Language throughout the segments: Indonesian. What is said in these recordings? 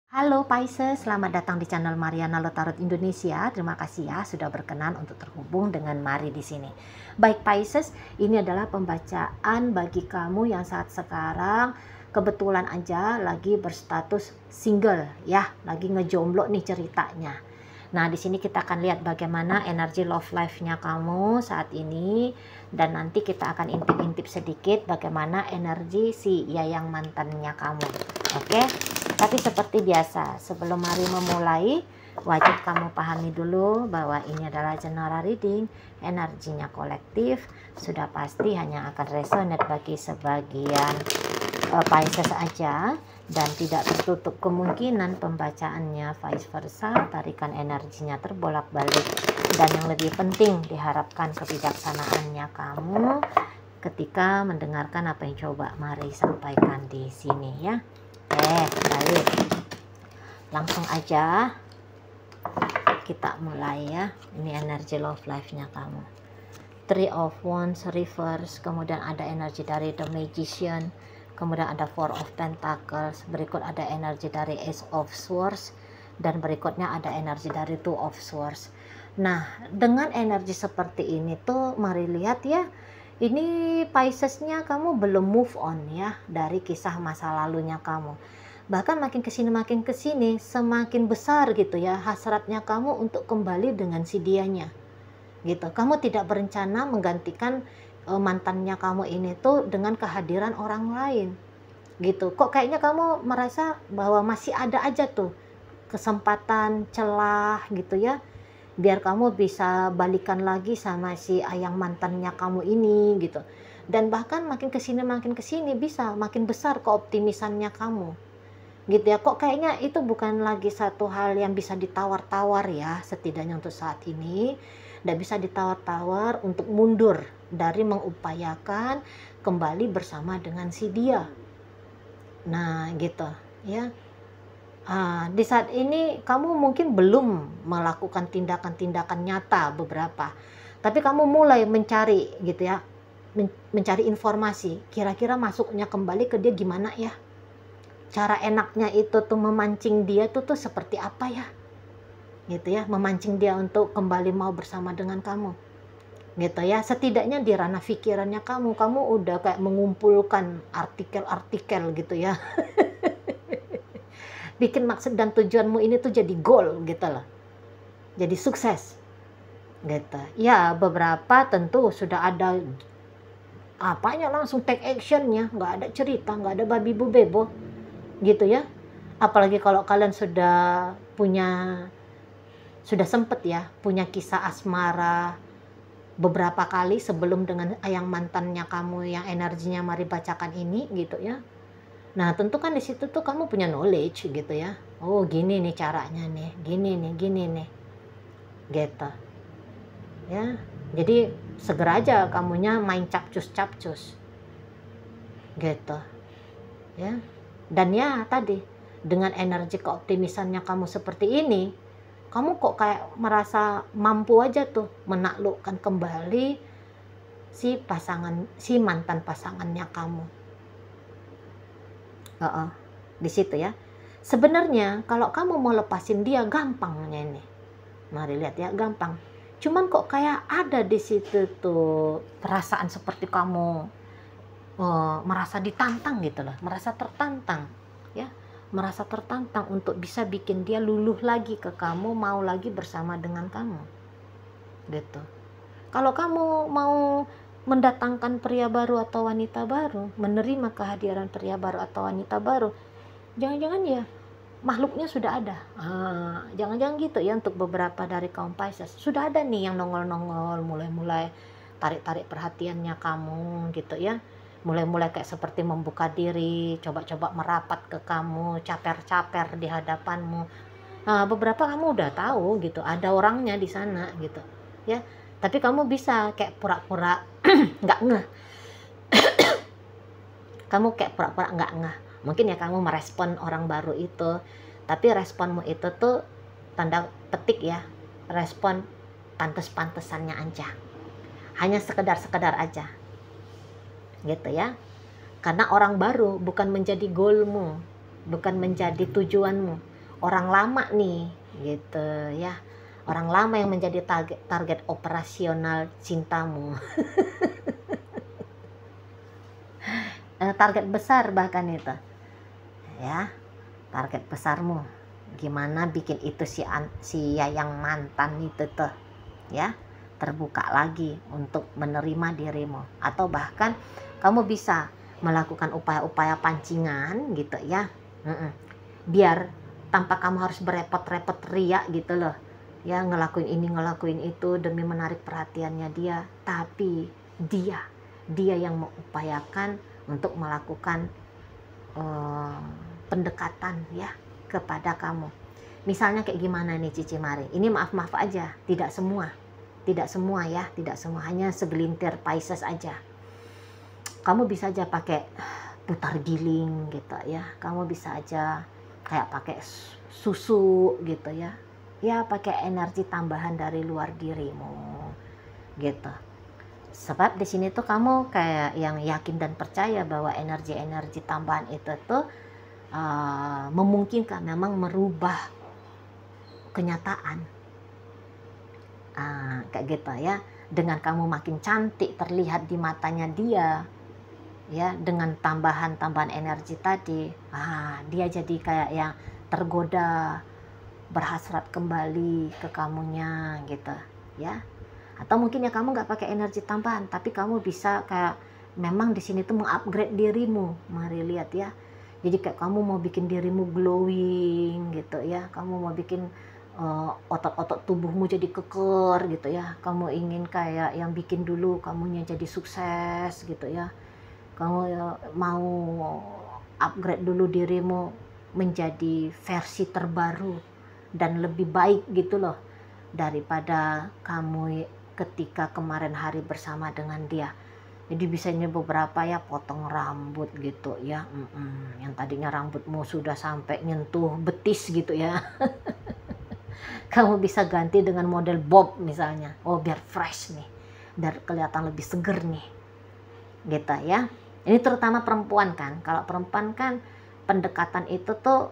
Halo Pisces, selamat datang di channel Mariana Lotarot Indonesia. Terima kasih ya sudah berkenan untuk terhubung dengan Mari di sini. Baik Pisces, ini adalah pembacaan bagi kamu yang saat sekarang kebetulan aja lagi berstatus single ya, lagi ngejomblo nih ceritanya. Nah, di sini kita akan lihat bagaimana energi love life-nya kamu saat ini, dan nanti kita akan intip-intip sedikit bagaimana energi si yang mantannya kamu. Oke? Tapi seperti biasa, sebelum Mari memulai, wajib kamu pahami dulu bahwa ini adalah general reading, energinya kolektif, sudah pasti hanya akan resonate bagi sebagian Pisces aja, dan tidak tertutup kemungkinan pembacaannya vice versa, tarikan energinya terbolak-balik, dan yang lebih penting diharapkan kebijaksanaannya kamu ketika mendengarkan apa yang coba Mari sampaikan di sini ya. Baik, langsung aja kita mulai ya. Ini energi love life-nya kamu. Three of Wands reverse, kemudian ada energi dari The Magician, kemudian ada Four of Pentacles, berikut ada energi dari Ace of Swords, dan berikutnya ada energi dari Two of Swords. Nah, dengan energi seperti ini tuh Mari lihat ya, ini Pisces-nya kamu belum move on ya dari kisah masa lalunya kamu. Bahkan makin kesini semakin besar gitu ya hasratnya kamu untuk kembali dengan si dianya gitu. Kamu tidak berencana menggantikan mantannya kamu ini tuh dengan kehadiran orang lain gitu. Kok kayaknya kamu merasa bahwa masih ada aja tuh kesempatan celah gitu ya, biar kamu bisa balikan lagi sama si yang mantannya kamu ini gitu. Dan bahkan makin kesini bisa makin besar keoptimisannya kamu gitu ya. Kok kayaknya itu bukan lagi satu hal yang bisa ditawar-tawar ya, setidaknya untuk saat ini tidak bisa ditawar-tawar untuk mundur dari mengupayakan kembali bersama dengan si dia. Nah gitu ya. Di saat ini kamu mungkin belum melakukan tindakan-tindakan nyata beberapa, tapi kamu mulai mencari gitu ya, mencari informasi kira-kira masuknya kembali ke dia gimana ya, cara enaknya itu tuh memancing dia tuh seperti apa ya gitu ya, memancing dia untuk kembali mau bersama dengan kamu gitu ya. Setidaknya di ranah pikirannya kamu udah kayak mengumpulkan artikel-artikel gitu ya bikin maksud dan tujuanmu ini tuh jadi goal gitu loh, jadi sukses gitu ya. Beberapa tentu sudah ada apanya langsung take actionnya, nggak ada cerita, nggak ada babi bu bebo gitu ya. Apalagi kalau kalian sudah sempet ya punya kisah asmara beberapa kali sebelum dengan yang mantannya kamu yang energinya Mari bacakan ini gitu ya. Nah tentu kan di situ tuh kamu punya knowledge gitu ya. Oh gini nih caranya nih, gini nih gitu ya. Jadi segera aja kamunya main capcus gitu ya. Dan ya tadi, dengan energi keoptimisannya kamu seperti ini, kamu kok kayak merasa mampu aja tuh menaklukkan kembali si mantan pasangannya kamu. Di situ ya. Sebenarnya kalau kamu mau lepasin dia gampangnya ini. Mari lihat ya, gampang. Cuman kok kayak ada di situ tuh perasaan seperti kamu merasa ditantang gitu loh, merasa tertantang ya, merasa tertantang untuk bisa bikin dia luluh lagi ke kamu, mau lagi bersama dengan kamu gitu. Kalau kamu mau mendatangkan pria baru atau wanita baru, menerima kehadiran pria baru atau wanita baru, jangan-jangan ya makhluknya sudah ada. Jangan-jangan gitu ya. Untuk beberapa dari kaum Pisces sudah ada nih yang nongol-nongol, mulai-mulai tarik-tarik perhatiannya kamu gitu ya, mulai-mulai kayak seperti membuka diri, coba-coba merapat ke kamu, caper-caper di hadapanmu. Beberapa kamu udah tahu gitu ada orangnya di sana gitu ya, tapi kamu bisa kayak pura-pura nggak ngeh. Kamu kayak pura-pura nggak ngeh. Mungkin ya kamu merespon orang baru itu, tapi responmu itu tuh tanda petik ya, respon pantes-pantesannya aja, hanya sekedar aja gitu ya. Karena orang baru bukan menjadi goalmu, bukan menjadi tujuanmu, orang lama nih gitu ya, orang lama yang menjadi target operasional cintamu. Target besar bahkan itu ya, target besarmu gimana bikin itu si Yayang mantan itu tuh ya terbuka lagi untuk menerima dirimu, atau bahkan kamu bisa melakukan upaya-upaya pancingan gitu ya, biar tanpa kamu harus berepot-repot riak gitu loh ya, ngelakuin ini ngelakuin itu demi menarik perhatiannya dia, tapi dia yang mengupayakan untuk melakukan pendekatan ya kepada kamu. Misalnya kayak gimana nih Cici Mari, ini maaf aja, tidak semua ya, tidak semua, hanya segelintir Pisces aja. Kamu bisa aja pakai putar giling gitu ya, kamu bisa aja kayak pakai susu gitu ya, pakai energi tambahan dari luar dirimu gitu. Sebab di sini tuh kamu kayak yang yakin dan percaya bahwa energi tambahan itu tuh memungkinkan memang merubah kenyataan, kayak gitu ya. Dengan kamu makin cantik terlihat di matanya dia ya, dengan tambahan energi tadi, dia jadi kayak yang tergoda, berhasrat kembali ke kamunya gitu ya. Atau mungkin ya kamu nggak pakai energi tambahan, tapi kamu bisa kayak memang di sini tuh mengupgrade dirimu. Mari lihat ya, jadi kayak kamu mau bikin dirimu glowing gitu ya, kamu mau bikin otot-otot tubuhmu jadi keker gitu ya, kamu ingin kayak yang bikin dulu kamunya jadi sukses gitu ya, kamu mau upgrade dulu dirimu menjadi versi terbaru dan lebih baik gitu loh daripada kamu ketika kemarin hari bersama dengan dia. Jadi bisanya beberapa ya potong rambut gitu ya, yang tadinya rambutmu sudah sampai nyentuh betis gitu ya. Kamu bisa ganti dengan model bob misalnya, biar fresh nih, biar kelihatan lebih seger nih gitu ya. Ini terutama perempuan kan, kalau perempuan kan pendekatan itu tuh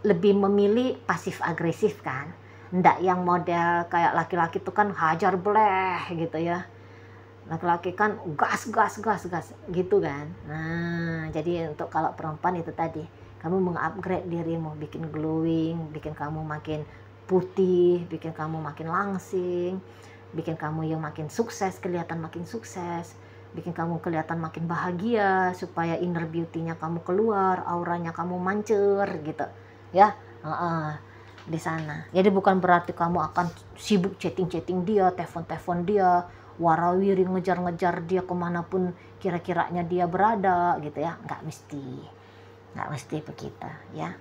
lebih memilih pasif agresif kan, ndak yang model kayak laki-laki tuh kan hajar bleh gitu ya, laki-laki kan gas gitu kan. Nah jadi untuk kalau perempuan itu tadi, kamu mengupgrade dirimu, bikin glowing, bikin kamu makin putih, bikin kamu makin langsing, bikin kamu yang makin sukses, kelihatan makin sukses, bikin kamu kelihatan makin bahagia, supaya inner beauty-nya kamu keluar, auranya kamu mancer gitu ya, di sana. Jadi bukan berarti kamu akan sibuk chatting dia, telepon dia, warawiri ngejar-ngejar dia kemanapun kira-kiranya dia berada gitu ya, nggak mesti begitu ya.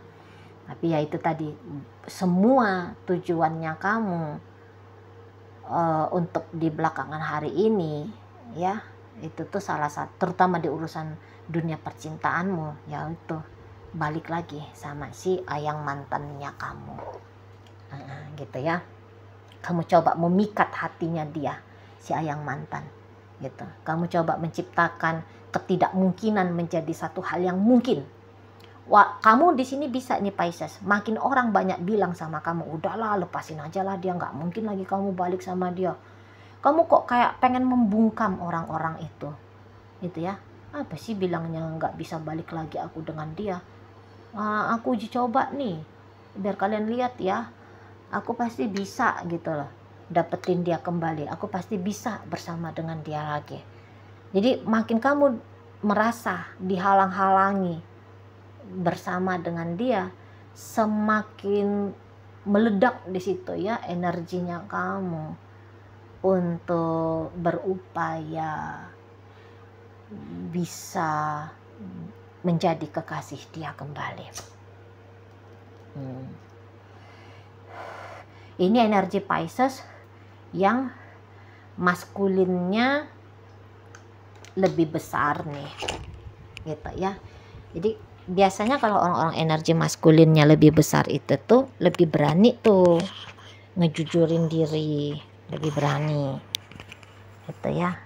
Tapi ya itu tadi, semua tujuannya kamu untuk di belakangan hari ini ya, itu tuh salah satu, terutama di urusan dunia percintaanmu, ya itu balik lagi sama si Ayang mantannya kamu, gitu ya. Kamu coba memikat hatinya dia, si Ayang mantan gitu. Kamu coba menciptakan ketidakmungkinan menjadi satu hal yang mungkin. Wah, kamu di sini bisa nih Pisces. Makin orang banyak bilang sama kamu, udahlah lepasin aja lah dia, nggak mungkin lagi kamu balik sama dia. Kamu kok kayak pengen membungkam orang-orang itu ya. Apa sih bilangnya nggak bisa balik lagi aku dengan dia? Aku uji coba nih, biar kalian lihat ya, aku pasti bisa gitu loh dapetin dia kembali, aku pasti bisa bersama dengan dia lagi. Jadi makin kamu merasa dihalang-halangi bersama dengan dia, semakin meledak di situ ya energinya kamu untuk berupaya bisa menjadi kekasih dia kembali. Ini energi Pisces yang maskulinnya lebih besar nih gitu ya. Jadi biasanya kalau orang-orang energi maskulinnya lebih besar itu tuh lebih berani tuh ngejujurin diri, lebih berani gitu ya.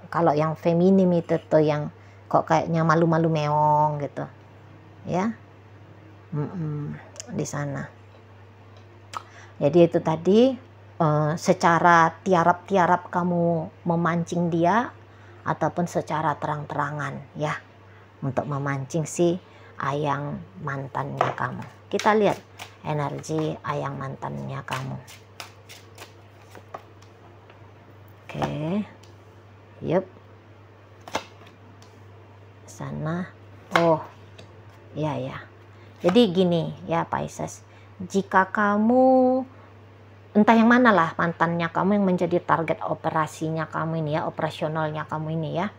Kalau yang feminim itu tuh yang kok kayaknya malu-malu meong gitu ya, di sana. Jadi itu tadi secara tiarap-tiarap kamu memancing dia ataupun secara terang-terangan ya, untuk memancing si ayang mantannya kamu. Kita lihat energi ayang mantannya kamu. Oke. Yup. Sana. Oh. Ya ya. Jadi gini ya Pisces. Jika kamu entah yang mana lah mantannya kamu yang menjadi target operasinya kamu ini ya, operasionalnya kamu ini ya,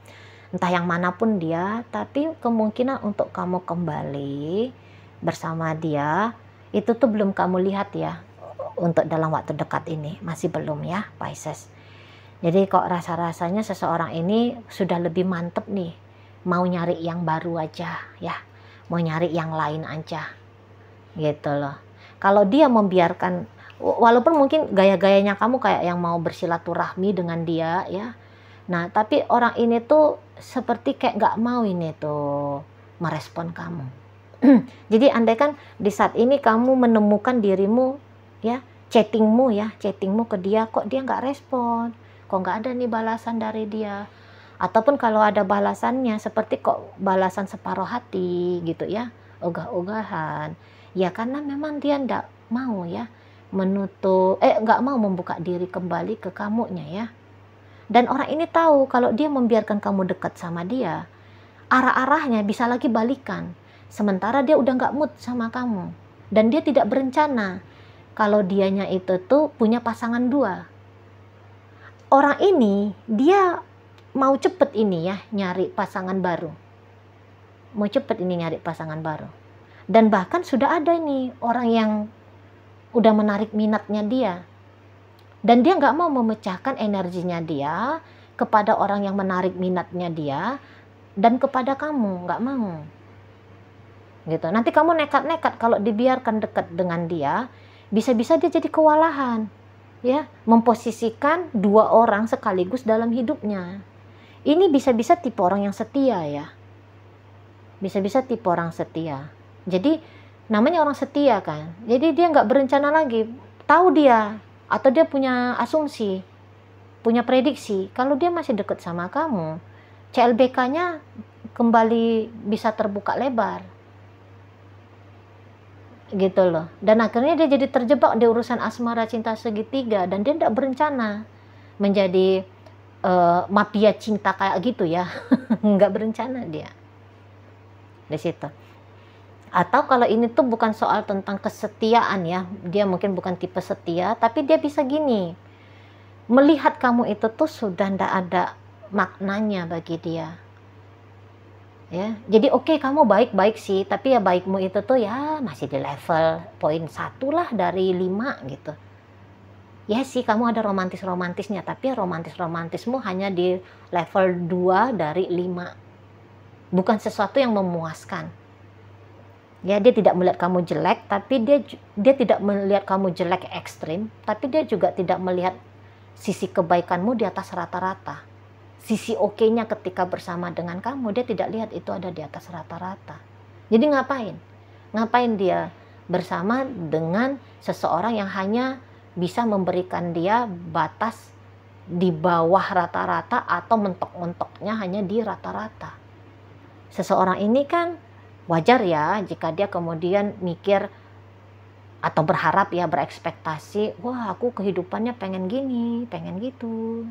entah yang manapun dia, tapi kemungkinan untuk kamu kembali bersama dia itu tuh belum kamu lihat ya, untuk dalam waktu dekat ini masih belum ya Pisces. Jadi kok rasa-rasanya seseorang ini sudah lebih mantep nih, mau nyari yang baru aja ya, mau nyari yang lain aja gitu loh. Kalau dia membiarkan, walaupun mungkin gaya-gayanya kamu kayak yang mau bersilaturahmi dengan dia ya, nah tapi orang ini tuh seperti kayak nggak mau ini tuh merespon kamu. Jadi andaikan di saat ini kamu menemukan dirimu ya, chattingmu ke dia, kok dia nggak respon, kok nggak ada nih balasan dari dia, ataupun kalau ada balasannya seperti kok balasan separuh hati gitu ya, ogah-ogahan ya, karena memang dia nggak mau ya nggak mau membuka diri kembali ke kamunya ya. Dan orang ini tahu kalau dia membiarkan kamu dekat sama dia, arah-arahnya bisa lagi balikan, sementara dia udah nggak mood sama kamu, dan dia tidak berencana kalau dianya itu tuh punya pasangan dua. Orang ini dia mau cepet ini ya nyari pasangan baru, dan bahkan sudah ada nih orang yang udah menarik minatnya dia, dan dia nggak mau memecahkan energinya dia kepada orang yang menarik minatnya dia dan kepada kamu, nggak mau gitu. Nanti kamu nekat-nekat kalau dibiarkan dekat dengan dia, bisa-bisa dia jadi kewalahan ya, memposisikan dua orang sekaligus dalam hidupnya. Ini bisa-bisa tipe orang yang setia ya, bisa-bisa tipe orang setia. Jadi namanya orang setia kan, jadi dia nggak berencana lagi, tahu dia atau dia punya asumsi, punya prediksi kalau dia masih deket sama kamu, CLBK-nya kembali bisa terbuka lebar gitu loh. Dan akhirnya dia jadi terjebak di urusan asmara cinta segitiga, dan dia tidak berencana menjadi mafia cinta kayak gitu ya. Nggak berencana dia di situ. Atau kalau ini tuh bukan soal tentang kesetiaan ya, dia mungkin bukan tipe setia, tapi dia bisa gini, melihat kamu itu tuh sudah ndak ada maknanya bagi dia ya. Jadi oke, kamu baik-baik sih, tapi ya baikmu itu tuh ya masih di level poin 1 lah dari 5 gitu ya. Sih kamu ada romantis-romantisnya, tapi romantis-romantismu hanya di level 2 dari 5, bukan sesuatu yang memuaskan ya. Dia tidak melihat kamu jelek, tapi dia tidak melihat kamu jelek ekstrim, tapi dia juga tidak melihat sisi kebaikanmu di atas rata-rata. Sisi oke-nya ketika bersama dengan kamu, dia tidak lihat itu ada di atas rata-rata. Jadi ngapain dia bersama dengan seseorang yang hanya bisa memberikan dia batas di bawah rata-rata atau mentok-mentoknya hanya di rata-rata. Seseorang ini kan wajar ya jika dia kemudian mikir atau berharap ya, berekspektasi, wah aku kehidupannya pengen gini, pengen gitu,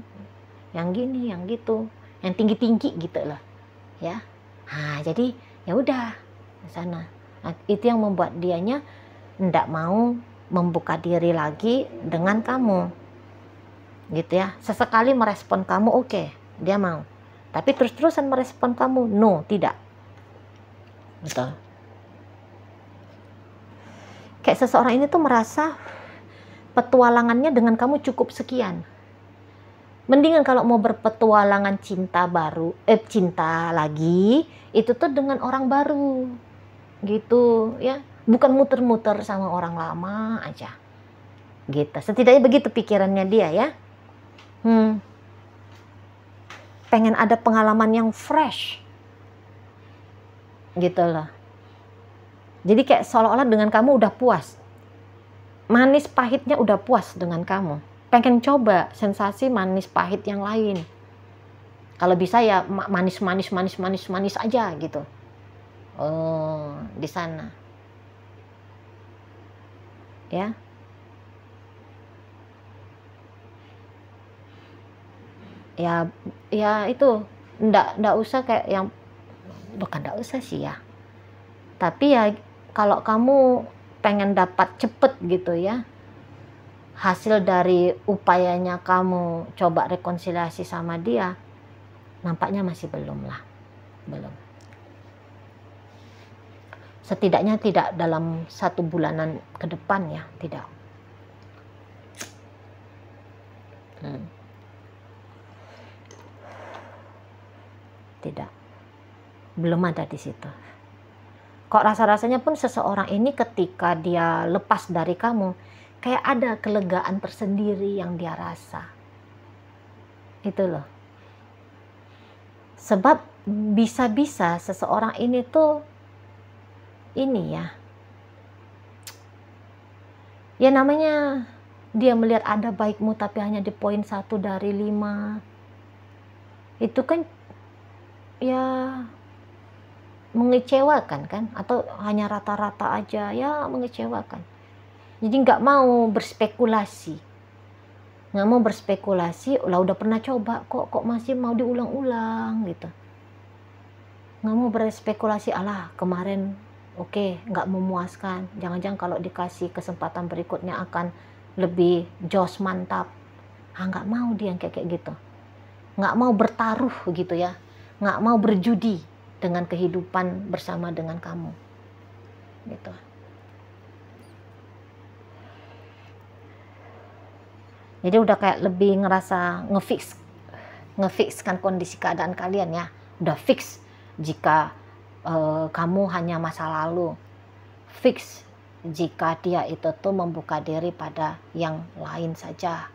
yang gini, yang gitu, yang tinggi-tinggi gitu loh ya. Nah jadi ya udah di sana. Nah, itu yang membuat dianya ndak mau membuka diri lagi dengan kamu gitu ya. Sesekali merespon kamu oke, dia mau, tapi terus-terusan merespon kamu no, tidak. Betul. Kayak seseorang ini tuh merasa petualangannya dengan kamu cukup sekian. Mendingan kalau mau berpetualangan cinta lagi, itu tuh dengan orang baru gitu ya, bukan muter-muter sama orang lama aja gitu. Setidaknya begitu pikirannya dia ya. Pengen ada pengalaman yang fresh gitu loh. Jadi kayak seolah-olah dengan kamu udah puas. Manis pahitnya udah puas dengan kamu. Pengen coba sensasi manis pahit yang lain. Kalau bisa ya manis aja gitu. Oh, di sana. Ya. Ya itu ndak usah kayak yang, bukan ndak usah sih ya. Tapi ya kalau kamu pengen dapat cepet gitu ya, hasil dari upayanya kamu coba rekonsiliasi sama dia, nampaknya masih belum lah. Belum. Setidaknya tidak dalam 1 bulanan ke depan ya, tidak. Tidak. Belum ada di situ. Kok rasa-rasanya pun seseorang ini ketika dia lepas dari kamu, kayak ada kelegaan tersendiri yang dia rasa. Itu loh. Sebab bisa-bisa seseorang ini tuh, ini ya namanya dia melihat ada baikmu tapi hanya di poin 1 dari 5. Itu kan ya mengecewakan kan, atau hanya rata-rata aja, ya mengecewakan. Jadi nggak mau berspekulasi, lah udah pernah coba kok masih mau diulang-ulang gitu. Nggak mau berspekulasi, alah kemarin oke, nggak memuaskan, jangan-jangan kalau dikasih kesempatan berikutnya akan lebih jos, mantap. Nggak mau dia yang kayak gitu. Nggak mau bertaruh gitu ya, nggak mau berjudi dengan kehidupan bersama dengan kamu gitu. Jadi udah kayak lebih ngerasa ngefixkan kondisi keadaan kalian ya, udah fix. Jika kamu hanya masa lalu, fix jika dia itu tuh membuka diri pada yang lain saja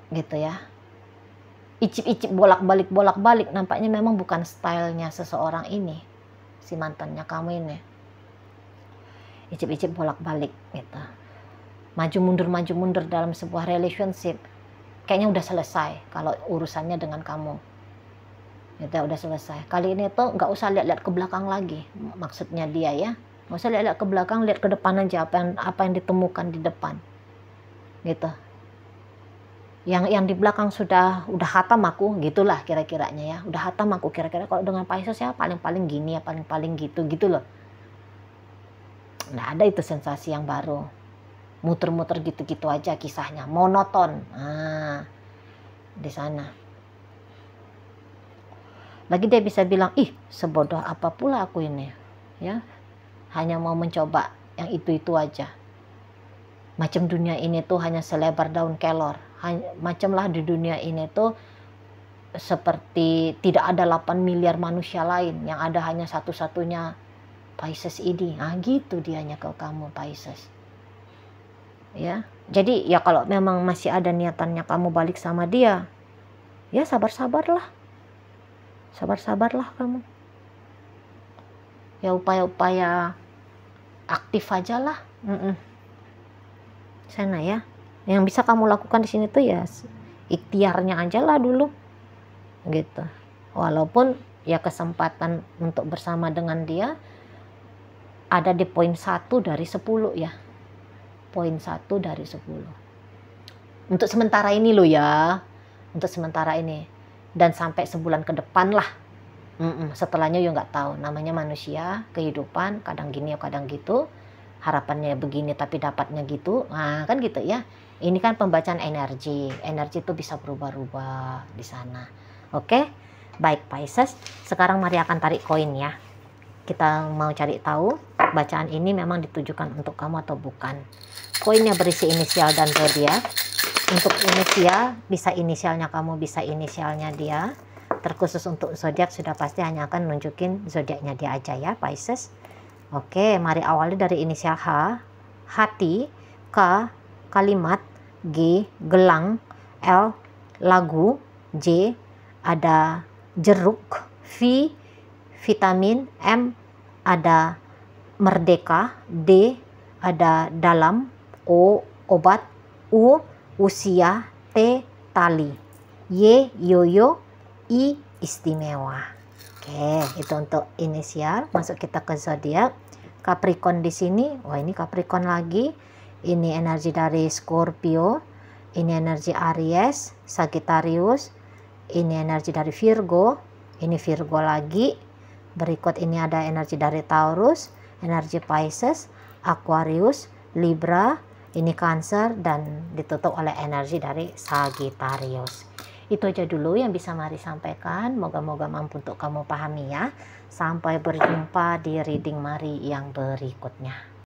gitu ya. Icip-icip bolak-balik, nampaknya memang bukan stylenya seseorang ini, si mantannya kamu ini. Icip-icip bolak-balik gitu. Maju mundur dalam sebuah relationship. Kayaknya udah selesai kalau urusannya dengan kamu. Itu udah selesai. Kali ini tuh nggak usah lihat-lihat ke belakang lagi. Maksudnya dia ya. Nggak usah lihat-lihat ke belakang, lihat ke depan aja apa yang ditemukan di depan. Gitu. Yang di belakang sudah hatam aku, gitulah kira-kiranya ya. Udah hatam aku kira-kira. Kalau dengan Pisces ya paling-paling gini ya, paling-paling gitu loh. Nggak ada itu sensasi yang baru. Muter-muter gitu-gitu aja kisahnya, monoton. Di sana. Lagi dia bisa bilang, ih sebodoh apa pula aku ini, ya. Hanya mau mencoba yang itu-itu aja. Macam dunia ini tuh hanya selebar daun kelor. Macamlah di dunia ini tuh seperti tidak ada 8 miliar manusia lain, yang ada hanya satu-satunya Pisces ini. Gitu dianya ke kamu Pisces. Ya, jadi ya kalau memang masih ada niatannya kamu balik sama dia, ya sabar-sabarlah kamu. Ya upaya-upaya aktif aja lah. Sana ya. Yang bisa kamu lakukan di sini tuh ya ikhtiarnya aja lah dulu. Gitu. Walaupun ya kesempatan untuk bersama dengan dia ada di poin 1 dari 10 ya. Poin 1 dari 10. Untuk sementara ini loh ya. Untuk sementara ini. Dan sampai sebulan ke depan lah. Setelahnya ya nggak tahu. Namanya manusia, kehidupan, kadang gini kadang gitu. Harapannya begini tapi dapatnya gitu. Kan gitu ya. Ini kan pembacaan energi. Energi itu bisa berubah-ubah di sana. Oke? Baik Pisces. Sekarang mari akan tarik koin ya. Kita mau cari tahu bacaan ini memang ditujukan untuk kamu atau bukan. Koinnya berisi inisial dan zodiak. Untuk inisial, bisa inisialnya kamu, bisa inisialnya dia. Terkhusus untuk zodiak sudah pasti hanya akan nunjukin zodiaknya dia aja ya Pisces. Oke, mari awali dari inisial H, hati, K, kalimat, G, gelang, L, lagu, J, ada jeruk, V, vitamin, M, ada merdeka, D ada dalam, O obat, U usia, T tali, Y yoyo, I istimewa. Oke, itu untuk inisial. Masuk kita ke zodiak. Capricorn di sini, wah ini Capricorn lagi. Ini energi dari Scorpio, ini energi Aries, Sagittarius, ini energi dari Virgo, ini Virgo lagi. Berikut ini ada energi dari Taurus, energi Pisces, Aquarius, Libra, ini Cancer, dan ditutup oleh energi dari Sagittarius. Itu aja dulu yang bisa Mari sampaikan. Moga-moga mampu untuk kamu pahami ya. Sampai berjumpa di reading Mari yang berikutnya.